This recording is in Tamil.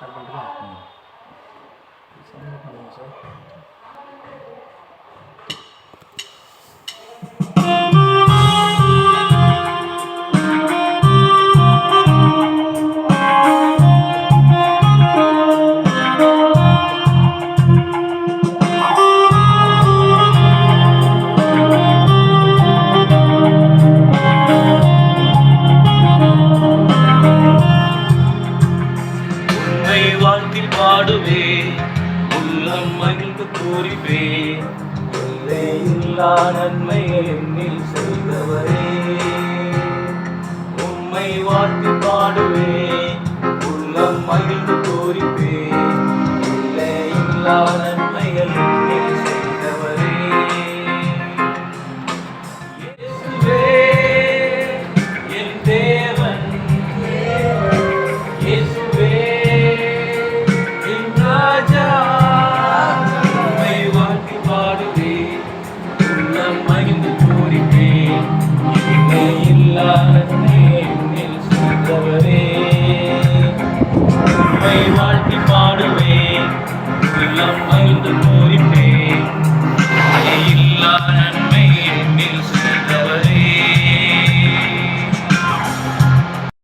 ஸ்டார்ட் பண்ணுறேன். சார் வாழ்த்தி பாடுவே, உள்ளம் மகிழ்ந்து கூறிப்பே, எல்லை இல்லா நன்மை என்னில் செய்தவரே. உம்மை வாழ்த்தி பாடுவே, உள்ளம் மகிழ்ந்து கூறிப்பே,